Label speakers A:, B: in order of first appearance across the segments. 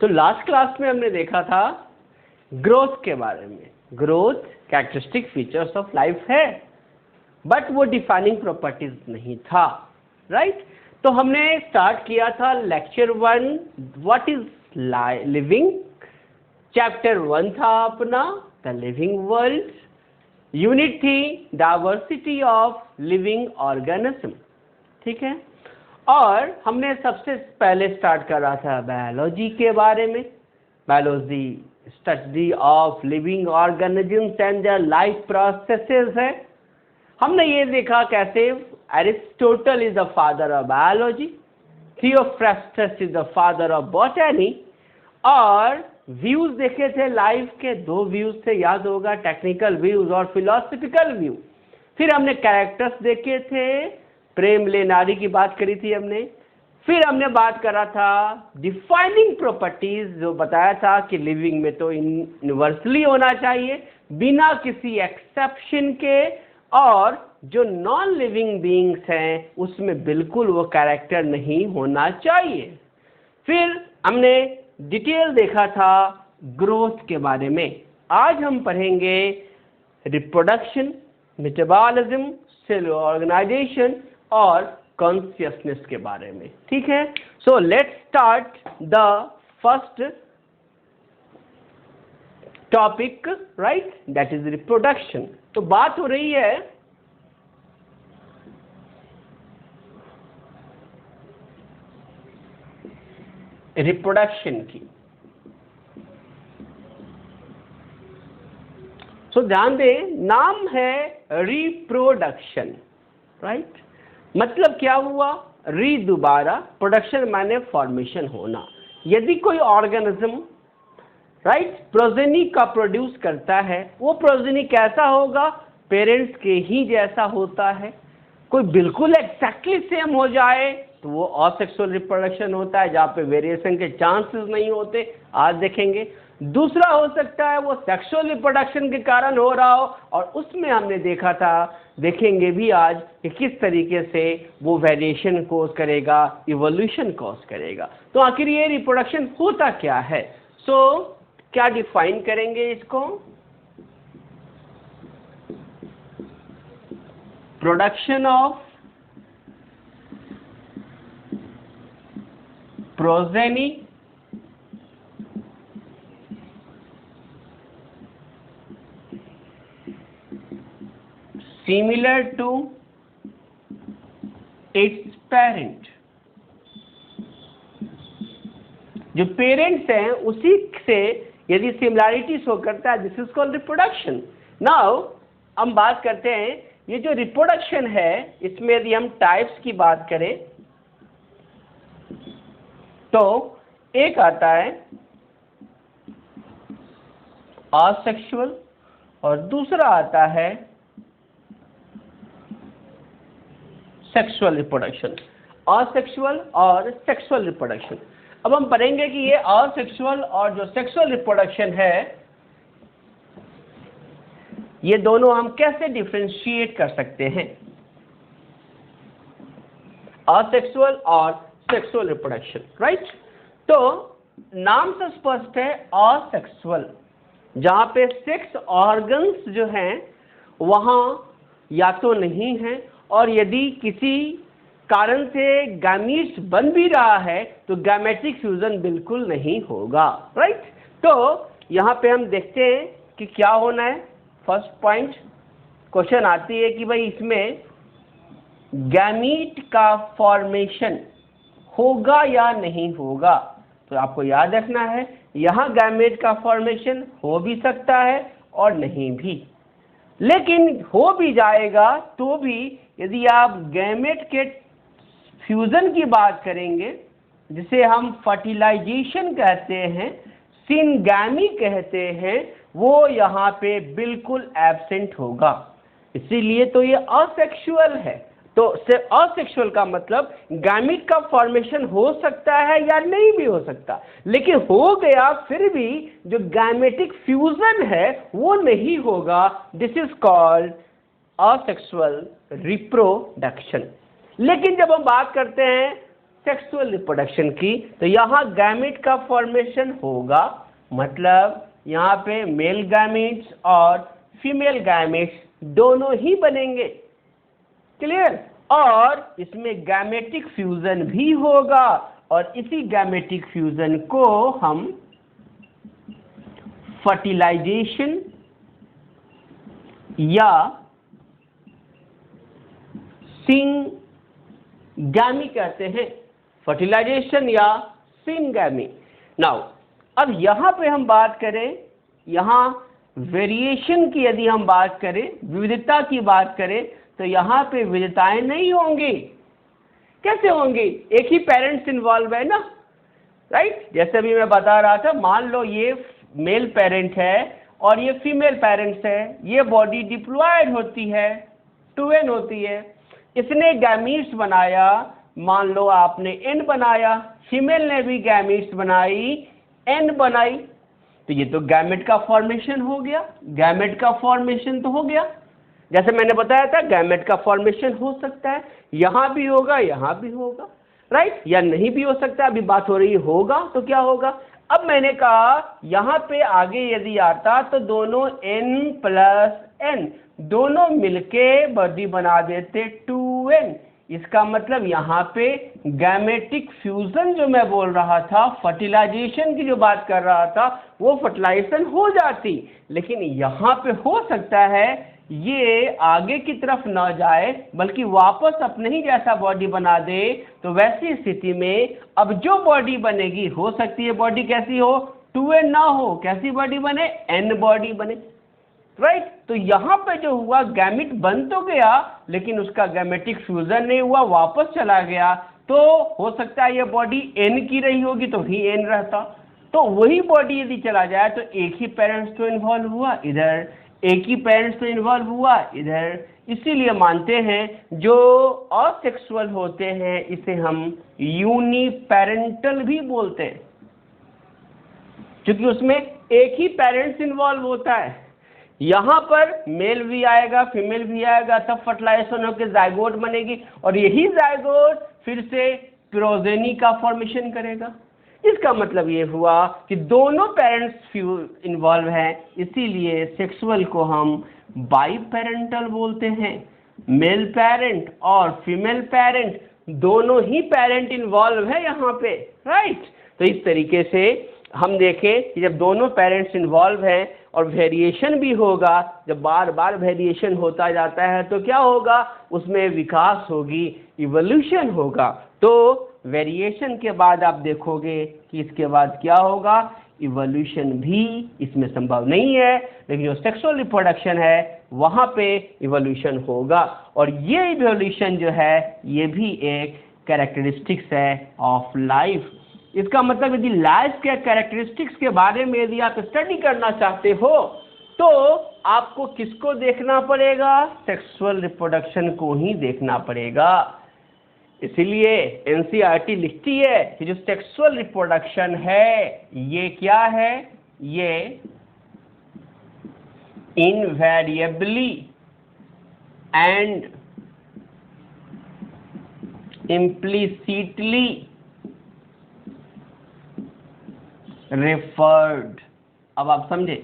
A: तो last class में हमने देखा था ग्रोथ के बारे में। Growth characteristic features of life है, बट वो डिफाइनिंग प्रॉपर्टीज नहीं था, राइट? तो हमने स्टार्ट किया था lecture 1 what is living, chapter 1 था अपना द लिविंग वर्ल्ड, यूनिट थी डाइवर्सिटी ऑफ लिविंग ऑर्गेनिज्म, ठीक है। और हमने सबसे पहले स्टार्ट करा था बायोलॉजी के बारे में, biology study of living organisms and their life processes है। हमने ये देखा कैसे Aristotle is the father of biology, Theophrastus is the father of botany, और व्यूज देखे थे लाइफ के, 2 व्यूज थे, याद होगा, टेक्निकल व्यूज और फिलोसफिकल व्यू। फिर हमने कैरेक्टर्स देखे थे, प्रेम ले नारी की बात करी थी हमने। फिर हमने बात करा था डिफाइनिंग प्रॉपर्टीज, जो बताया था कि लिविंग में तो यूनिवर्सली होना चाहिए बिना किसी एक्सेप्शन के, और जो नॉन लिविंग बीइंग्स हैं उसमें बिल्कुल वो कैरेक्टर नहीं होना चाहिए। फिर हमने डिटेल देखा था ग्रोथ के बारे में। आज हम पढ़ेंगे रिप्रोडक्शन, मेटाबॉलिज्म, सेलुलर ऑर्गेनाइजेशन और कॉन्शियसनेस के बारे में, ठीक है। So let's start the first topic, right, that is reproduction. तो बात हो रही है रिप्रोडक्शन की। सो ध्यान दें, नाम है रिप्रोडक्शन, राइट? मतलब क्या हुआ? री दोबारा, प्रोडक्शन माने फॉर्मेशन होना। यदि कोई ऑर्गेनिज्म, राइट, प्रोजेनी का प्रोड्यूस करता है, वो प्रोजेनी कैसा होगा? पेरेंट्स के ही जैसा होता है। कोई बिल्कुल एक्जैक्टली सेम हो जाए तो वो असेक्सुअल रिप्रोडक्शन होता है, जहाँ पे वेरिएशन के चांसेस नहीं होते, आज देखेंगे। दूसरा हो सकता है वो सेक्सुअल रिप्रोडक्शन के कारण हो रहा हो, और उसमें हमने देखा था, देखेंगे भी आज, कि किस तरीके से वो वेरिएशन कॉज करेगा, इवोल्यूशन कॉज करेगा। तो आखिर ये रिप्रोडक्शन होता क्या है? सो क्या डिफाइन करेंगे इसको? Production of progeny similar to its parent। जो पेरेंट्स हैं उसी से यदि सिमिलैरिटी शो करता है, this is called reproduction. Now हम बात करते हैं, ये जो रिप्रोडक्शन है इसमें यदि हम टाइप्स की बात करें तो एक आता है असेक्सुअल और दूसरा आता है सेक्सुअल रिप्रोडक्शन। असेक्सुअल और सेक्सुअल रिप्रोडक्शन। अब हम पढ़ेंगे कि ये असेक्सुअल और जो सेक्सुअल रिप्रोडक्शन है, ये दोनों हम कैसे डिफरेंशिएट कर सकते हैं, असेक्सुअल और सेक्सुअल रिप्रोडक्शन, राइट? तो नाम से स्पष्ट है असेक्सुअल, जहां पे सेक्स ऑर्गन्स जो हैं वहां या तो नहीं है, और यदि किसी कारण से गैमीट्स बन भी रहा है तो गैमेटिक फ्यूजन बिल्कुल नहीं होगा, राइट? तो यहां पे हम देखते हैं कि क्या होना है। फर्स्ट पॉइंट क्वेश्चन आती है कि भाई इसमें गैमीट का फॉर्मेशन होगा या नहीं होगा। तो आपको याद रखना है, यहां गैमेट का फॉर्मेशन हो भी सकता है और नहीं भी, लेकिन हो भी जाएगा तो भी यदि आप गैमेट के फ्यूजन की बात करेंगे, जिसे हम फर्टिलाइजेशन कहते हैं, सिनगैमी कहते हैं, वो यहाँ पे बिल्कुल एब्सेंट होगा। इसीलिए तो ये असेक्सुअल है। तो असेक्सुअल का मतलब गैमीट का फॉर्मेशन हो सकता है या नहीं भी हो सकता, लेकिन हो गया फिर भी जो गैमेटिक फ्यूजन है वो नहीं होगा। This is called asexual reproduction. लेकिन जब हम बात करते हैं सेक्सुअल रिप्रोडक्शन की। तो यहाँ गैमेट का फॉर्मेशन होगा, मतलब यहाँ पे मेल गैमेट्स और फीमेल गैमेट्स दोनों ही बनेंगे। क्लियर? और इसमें गैमेटिक फ्यूजन भी होगा और इसी गैमेटिक फ्यूजन को हम फर्टिलाइजेशन या सिंगैमी कहते हैं। फर्टिलाइजेशन या सिंगैमी। नाउ अब यहां पे हम बात करें, यहां वेरिएशन की यदि हम बात करें, विविधता की बात करें, तो यहां पे विविधताएं नहीं होंगी। कैसे होंगी? एक ही पेरेंट्स इन्वॉल्व है ना, राइट? जैसे अभी मैं बता रहा था, मान लो ये मेल पेरेंट है और ये फीमेल पेरेंट्स है, ये बॉडी डिप्लॉयड होती है, 2n होती है, इसने गैमीट्स बनाया, मान लो आपने n बनाया, फीमेल ने भी गैमीट्स बनाई, n बनाई, तो ये तो गैमेट का फॉर्मेशन हो गया। गैमेट का फॉर्मेशन तो हो गया। जैसे मैंने बताया था, गैमेट का फॉर्मेशन हो सकता है, यहां भी होगा, यहां भी होगा, राइट? या नहीं भी हो सकता। अभी बात हो रही होगा तो क्या होगा। अब मैंने कहा यहां पे आगे यदि आता तो दोनों n प्लस n दोनों मिलके बॉडी बना देते 2n। इसका मतलब यहाँ पे गैमेटिक फ्यूजन जो मैं बोल रहा था, फर्टिलाइजेशन की जो बात कर रहा था, वो फर्टिलाइजेशन हो जाती। लेकिन यहाँ पे हो सकता है ये आगे की तरफ ना जाए बल्कि वापस अपने ही जैसा बॉडी बना दे। तो वैसी स्थिति में अब जो बॉडी बनेगी, हो सकती है बॉडी कैसी हो, 2n ना हो, कैसी बॉडी बने, n बॉडी बने, राइट? तो यहां पे जो हुआ, गैमेट बन तो गया लेकिन उसका गैमेटिक फ्यूजन नहीं हुआ, वापस चला गया। तो हो सकता है ये बॉडी n की रही होगी तो ही n रहता। तो वही बॉडी यदि चला जाए तो एक ही पेरेंट्स तो इन्वॉल्व हुआ इधर, एक ही पेरेंट्स तो इन्वॉल्व हुआ इधर। इसीलिए मानते हैं जो असेक्सुअल होते हैं इसे हम यूनिपेरेंटल भी बोलते हैं, क्योंकि उसमें एक ही पेरेंट्स इन्वॉल्व होता है। यहां पर मेल भी आएगा, फीमेल भी आएगा, तब फर्टिलाइजेशन होकर जाइगोट बनेगी और यही जाइगोट फिर से प्रोजेनी का फॉर्मेशन करेगा। इसका मतलब ये हुआ कि दोनों पेरेंट्स इन्वॉल्व हैं, इसीलिए सेक्सुअल को हम बाई पेरेंटल बोलते हैं। मेल पेरेंट और फीमेल पेरेंट दोनों ही पेरेंट इन्वॉल्व है यहाँ पे, राइट? तो इस तरीके से हम देखें कि जब दोनों पेरेंट्स इन्वॉल्व हैं और वेरिएशन भी होगा, जब बार बार वेरिएशन होता जाता है तो क्या होगा, उसमें विकास होगी, इवोल्यूशन होगा। तो वेरिएशन के बाद आप देखोगे कि इसके बाद क्या होगा, इवोल्यूशन भी इसमें संभव नहीं है, लेकिन जो सेक्सुअल रिप्रोडक्शन है वहाँ पे इवोल्यूशन होगा। और ये इवोल्यूशन जो है ये भी एक कैरेक्टरिस्टिक्स है ऑफ लाइफ। इसका मतलब यदि लाइफ के कैरेक्टरिस्टिक्स के बारे में यदि आप स्टडी करना चाहते हो तो आपको किसको देखना पड़ेगा, सेक्सुअल रिप्रोडक्शन को ही देखना पड़ेगा। इसीलिए एनसीईआरटी लिखती है कि जो सेक्सुअल रिप्रोडक्शन है ये क्या है, ये इनवेरिएबली एंड इम्प्लिसिटली रेफर्ड। अब आप समझे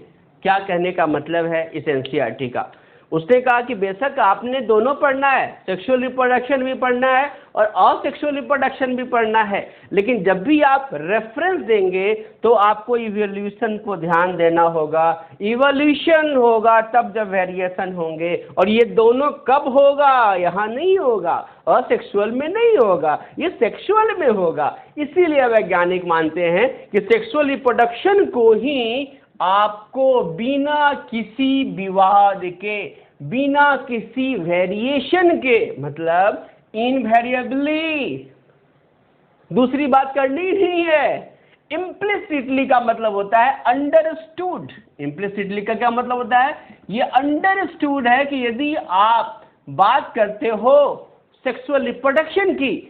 A: क्या कहने का मतलब है इस एनसीईआरटी का। उसने कहा कि बेशक आपने दोनों पढ़ना है, सेक्सुअल रिप्रोडक्शन भी पढ़ना है और असेक्सुअल रिप्रोडक्शन भी पढ़ना है, लेकिन जब भी आप रेफरेंस देंगे तो आपको इवोल्यूशन को ध्यान देना होगा। इवोल्यूशन होगा तब जब वेरिएशन होंगे, और ये दोनों कब होगा, यहाँ नहीं होगा, असेक्सुअल में नहीं होगा, ये सेक्सुअल में होगा। इसीलिए वैज्ञानिक मानते हैं कि सेक्सुअल रिप्रोडक्शन को ही आपको बिना किसी विवाद के, बिना किसी वेरिएशन के, मतलब इनवेरिएबली, दूसरी बात करनी नहीं है। इम्प्लिसिटली का मतलब होता है अंडरस्टूड। इम्प्लिसिटली का क्या मतलब होता है, ये अंडरस्टूड है कि यदि आप बात करते हो सेक्सुअल रिप्रोडक्शन की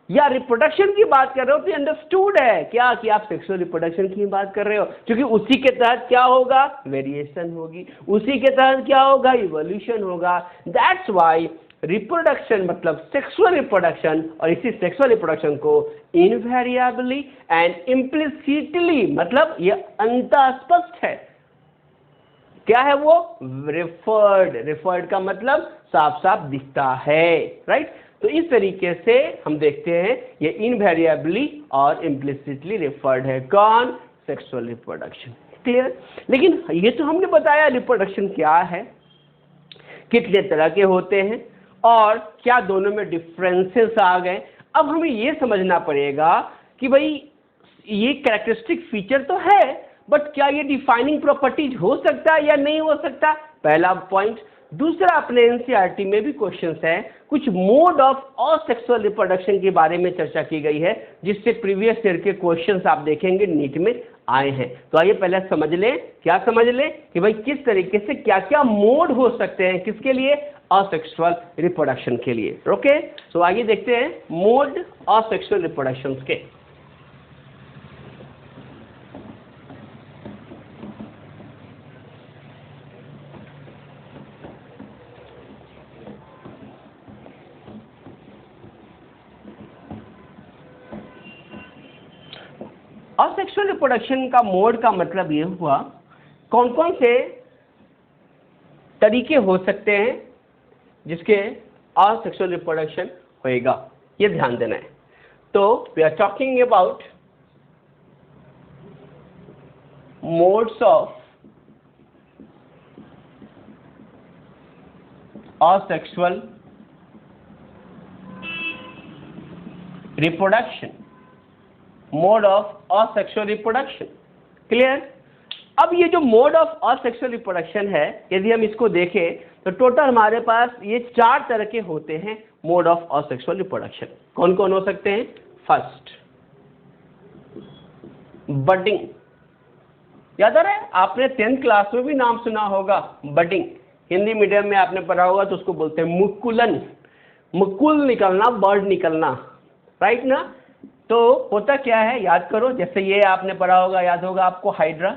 A: या रिप्रोडक्शन की बात कर रहे हो तो अंडरस्टूड है क्या कि आप सेक्सुअल रिप्रोडक्शन की बात कर रहे हो, क्योंकि उसी के तहत क्या होगा, वेरिएशन होगी, उसी के तहत क्या होगा, इवोल्यूशन होगा। दैट्स व्हाई रिप्रोडक्शन मतलब सेक्सुअल रिप्रोडक्शन, और इसी सेक्सुअल रिप्रोडक्शन को इनवेरिएबली एंड इम्प्लिसिटली मतलब ये अंतःस्पष्ट है, क्या है वो, रेफर्ड। रेफर्ड का मतलब साफ साफ दिखता है, राइट। तो इस तरीके से हम देखते हैं ये इनवेरिएबली और इम्प्लिसिटली रेफर्ड है, कौन, सेक्सुअल रिप्रोडक्शन। क्लियर। लेकिन ये तो हमने बताया रिप्रोडक्शन क्या है, कितने तरह के होते हैं और क्या दोनों में डिफरेंसेस आ गए। अब हमें ये समझना पड़ेगा कि भाई ये कैरेक्टरिस्टिक फीचर तो है, बट क्या ये डिफाइनिंग प्रॉपर्टीज हो सकता है या नहीं हो सकता, पहला पॉइंट। दूसरा, अपने एनसीईआरटी में भी क्वेश्चंस है, कुछ मोड ऑफ असेक्सुअल रिप्रोडक्शन के बारे में चर्चा की गई है, जिससे प्रीवियस ईयर के क्वेश्चंस आप देखेंगे नीट में आए हैं। तो आइए पहले समझ लें, क्या समझ लें कि भाई किस तरीके से क्या क्या मोड हो सकते हैं, किसके लिए, असेक्सुअल रिप्रोडक्शन के लिए। ओके, तो आइए देखते हैं मोड असेक्सुअल रिप्रोडक्शन के। असेक्सुअल रिप्रोडक्शन का मोड का मतलब ये हुआ कौन कौन से तरीके हो सकते हैं जिसके असेक्सुअल रिप्रोडक्शन होएगा, ये ध्यान देना है। तो we are talking about modes of asexual reproduction, mode of asexual reproduction. Clear. अब ये जो मोड ऑफ असेक्सुअल रिप्रोडक्शन है, यदि हम इसको देखें तो टोटल हमारे पास ये 4 तरह के होते हैं मोड ऑफ असेक्सुअल रिप्रोडक्शन। कौन कौन हो सकते हैं? First, budding. याद आ रहा है, आपने 10th क्लास में भी नाम सुना होगा बडिंग, हिंदी मीडियम में आपने पढ़ा होगा तो उसको बोलते हैं मुकुलन, मुकुल निकलना, बर्ड निकलना, राइट ना। तो होता क्या है, याद करो, जैसे ये आपने पढ़ा होगा, याद होगा आपको हाइड्रा,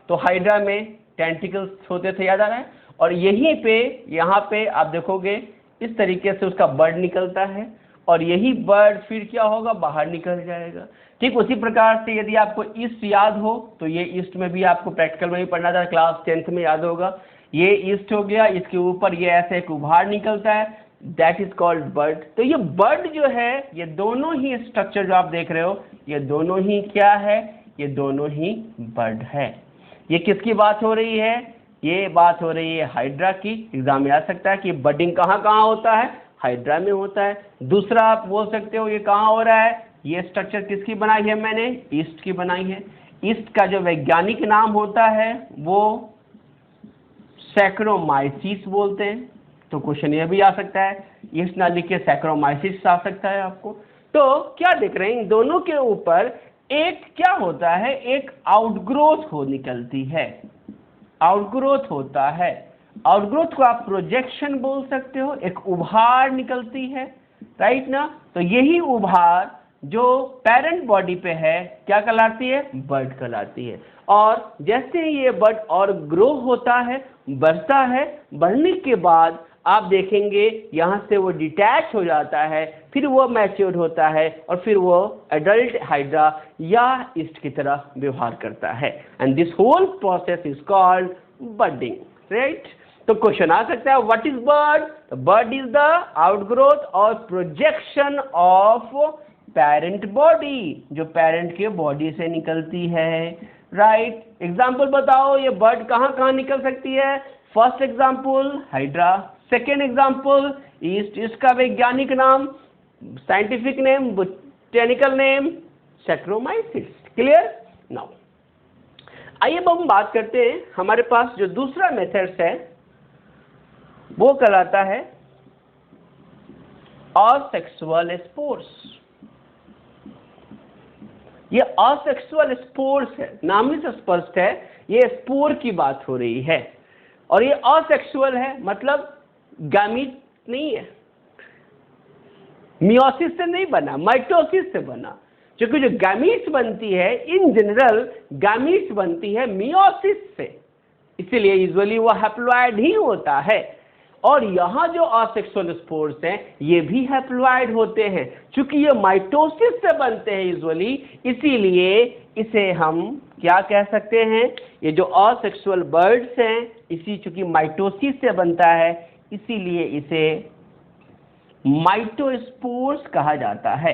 A: तो हाइड्रा में टेंटिकल्स होते थे, याद आ रहा है, और यहीं पे यहाँ पे आप देखोगे इस तरीके से उसका बर्ड निकलता है, और यही बर्ड फिर क्या होगा, बाहर निकल जाएगा। ठीक उसी प्रकार से यदि आपको ईस्ट याद हो तो ये ईस्ट में भी आपको प्रैक्टिकल में भी पढ़ना था, क्लास 10th में याद होगा, ये ईस्ट हो गया, इसके ऊपर ये ऐसे एक उभार निकलता है, दैट इज कॉल्ड बर्ड। तो ये बर्ड जो है, ये दोनों ही स्ट्रक्चर जो आप देख रहे हो, ये दोनों ही क्या है, ये दोनों ही बर्ड है। ये किसकी बात हो रही है? ये बात हो रही है हाइड्रा की। एग्जाम में आ सकता है कि बडिंग कहाँ कहाँ होता है, हाइड्रा में होता है। दूसरा आप बोल सकते हो ये कहाँ हो रहा है, ये स्ट्रक्चर किसकी बनाई है मैंने, ईस्ट की बनाई है। ईस्ट का जो वैज्ञानिक नाम होता है वो सैक्रोमाइसिस बोलते हैं। तो क्वेश्चन ये भी आ सकता है, ईस्ट ना लिख के सैक्रोमाइसिस आ सकता है आपको। तो क्या देख रहे हैं, इन दोनों के ऊपर एक क्या होता है, एक आउटग्रोथ हो निकलती है, आउटग्रोथ होता है। आउटग्रोथ को आप प्रोजेक्शन बोल सकते हो, एक उभार निकलती है, राइट ना। तो यही उभार जो पेरेंट बॉडी पे है क्या कहलाती है, बर्ड कहलाती है। और जैसे ही ये बर्ड और ग्रो होता है, बढ़ता है, बढ़ने के बाद आप देखेंगे यहाँ से वो डिटैच हो जाता है, फिर वो मैच्योर होता है, और फिर वो एडल्ट हाइड्रा या ईस्ट की तरह व्यवहार करता है। And this whole process is called budding, right. तो क्वेश्चन आ सकता है, what is bud? Bud is the outgrowth और प्रोजेक्शन ऑफ पेरेंट बॉडी, जो पेरेंट के बॉडी से निकलती है, राइट। एग्जाम्पल बताओ, ये बर्ड कहाँ कहाँ निकल सकती है? First example hydra, second example east, इसका वैज्ञानिक नाम, scientific name, botanical name saccharomyces. Clear. Now आइए अब हम बात करते हैं, हमारे पास जो दूसरा मेथड्स है वो कहलाता है असेक्सुअल स्पोर्स। ये असेक्सुअल स्पोर्स है, नाम ही से स्पष्ट है, ये स्पोर की बात हो रही है। और ये असेक्सुअल है, मतलब गैमीट नहीं है, मियोसिस से नहीं बना, माइटोसिस से बना। क्योंकि जो गैमीट्स बनती है, इन जनरल गैमीट्स बनती है मियोसिस से, इसीलिए यूजुअली वो हैप्लॉइड ही होता है। और यहाँ जो असेक्सुअल स्पोर्स हैं ये भी हैप्लॉइड होते हैं। चूंकि ये माइटोसिस से बनते हैं यूजुअली, इसीलिए इसे हम क्या कह सकते हैं, ये जो असेक्सुअल बर्ड्स हैं, इसी चूंकि माइटोसिस से बनता है इसीलिए इसे माइटोस्पोर्स कहा जाता है।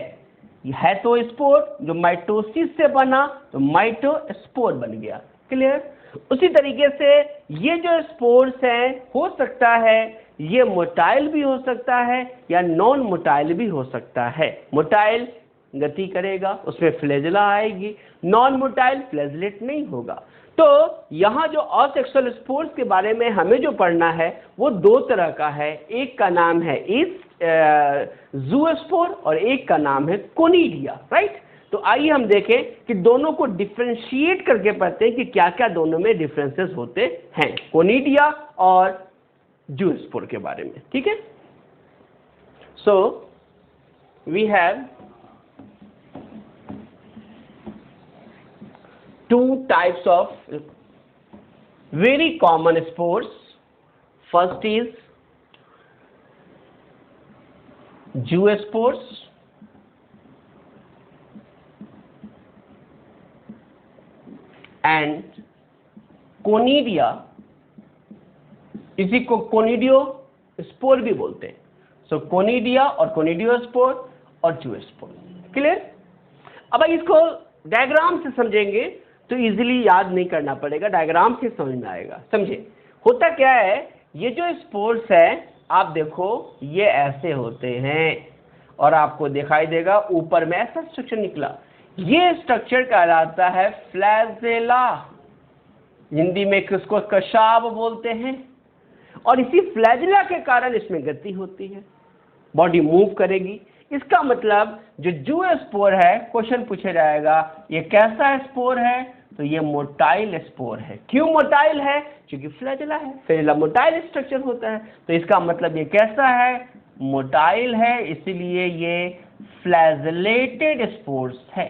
A: है तो स्पोर जो माइटोसिस से बना तो माइटोस्पोर बन गया। क्लियर? उसी तरीके से ये जो स्पोर्स हैं हो सकता है ये मोटाइल भी हो सकता है या नॉन मोटाइल भी हो सकता है। मोटाइल गति करेगा, उसमें फ्लैजेला आएगी, नॉन मोटाइल फ्लैजलेट नहीं होगा। तो यहाँ जो असेक्सुअल स्पोर्स के बारे में हमें जो पढ़ना है वो दो तरह का है, एक का नाम है ज़ूस्पोर और एक का नाम है कोनिडिया। राइट? तो आइए हम देखें कि दोनों को डिफ्रेंशिएट करके पढ़ते हैं कि क्या क्या दोनों में डिफरेंसेस होते हैं, कोनिडिया और ज़ूस्पोर के बारे में। ठीक है? So we have two types of very common spores. First is zoospores and conidia, इसी को कोनिडियो स्पोर भी बोलते हैं। सो कोनिडिया और कोनिडियोस्पोर और जूस्पोर। क्लियर? अब इसको डायग्राम से समझेंगे तो इजीली याद नहीं करना पड़ेगा, डायग्राम से समझ में आएगा। समझे होता क्या है, ये जो स्पोर्स है आप देखो ये ऐसे होते हैं और आपको दिखाई देगा ऊपर में ऐसा स्ट्रक्चर निकला, ये स्ट्रक्चर कहलाता है फ्लैजेला। हिंदी में किसको कशाब बोलते हैं। और इसी फ्लैजेला के कारण इसमें गति होती है, बॉडी मूव करेगी। इसका मतलब जो जूस्पोर है, क्वेश्चन पूछा जाएगा ये कैसा स्पोर है, तो ये मोटाइल स्पोर है। क्यों मोटाइल है? क्योंकि फ्लैजेला है, फ्लैजेला मोटाइल स्ट्रक्चर होता है, तो इसका मतलब ये कैसा है, मोटाइल है, इसीलिए ये फ्लैजेलेटेड स्पोर्स है।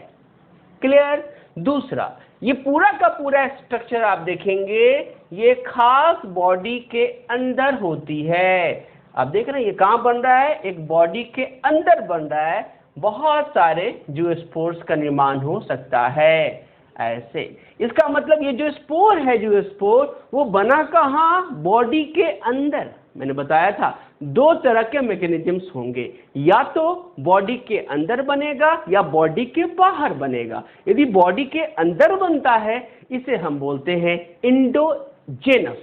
A: क्लियर? दूसरा, ये पूरा का पूरा स्ट्रक्चर आप देखेंगे ये खास बॉडी के अंदर होती है। आप देख रहे हैं ये कहाँ बन रहा है, एक बॉडी के अंदर बन रहा है। बहुत सारे जूस्पोर्स का निर्माण हो सकता है ऐसे। इसका मतलब ये जो स्पोर है जूस्पोर वो बना कहाँ, बॉडी के अंदर। मैंने बताया था दो तरह के मैकेनिज्म्स होंगे, या तो बॉडी के अंदर बनेगा या बॉडी के बाहर बनेगा। यदि बॉडी के अंदर बनता है इसे हम बोलते हैं इंडोजेनस।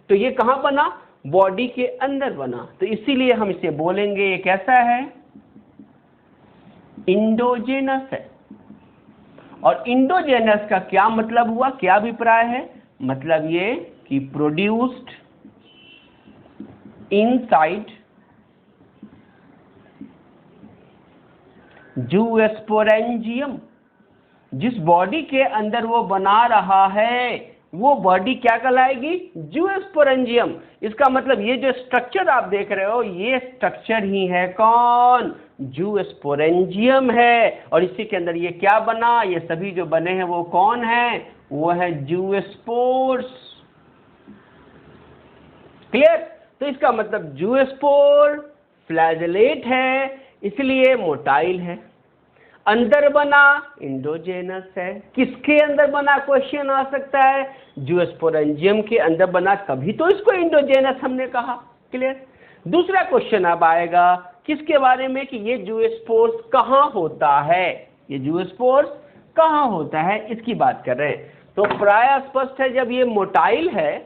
A: तो ये कहाँ बना, बॉडी के अंदर बना, तो इसीलिए हम इसे बोलेंगे ये कैसा है, इंडोजेनस है। और इंडोजेनस का क्या मतलब हुआ, क्या अभिप्राय है, मतलब ये कि प्रोड्यूस्ड इनसाइड जूस्पोरेंजियम। जिस बॉडी के अंदर वो बना रहा है वो बॉडी क्या कहलाएगी, जूस्पोरेंजियम। इसका मतलब ये जो स्ट्रक्चर आप देख रहे हो ये स्ट्रक्चर ही है कौन, जूस्पोरेंजियम है। और इसी के अंदर ये क्या बना, ये सभी जो बने हैं वो कौन है, वो है जूस्पोर्स। क्लियर? तो इसका मतलब जूस्पोर फ्लैजेलेट है, इसलिए मोटाइल है। अंदर बना इंडोजेनस है। किसके अंदर बना, क्वेश्चन आ सकता है, जूस्पोरेंजियम के अंदर बना, कभी तो इसको इंडोजेनस हमने कहा। क्लियर? दूसरा क्वेश्चन अब आएगा किसके बारे में, कि ये जूस्पोर्स कहाँ होता है, ये जूस्पोर्स कहाँ होता है इसकी बात कर रहे हैं। तो प्राय स्पष्ट है जब ये मोटाइल है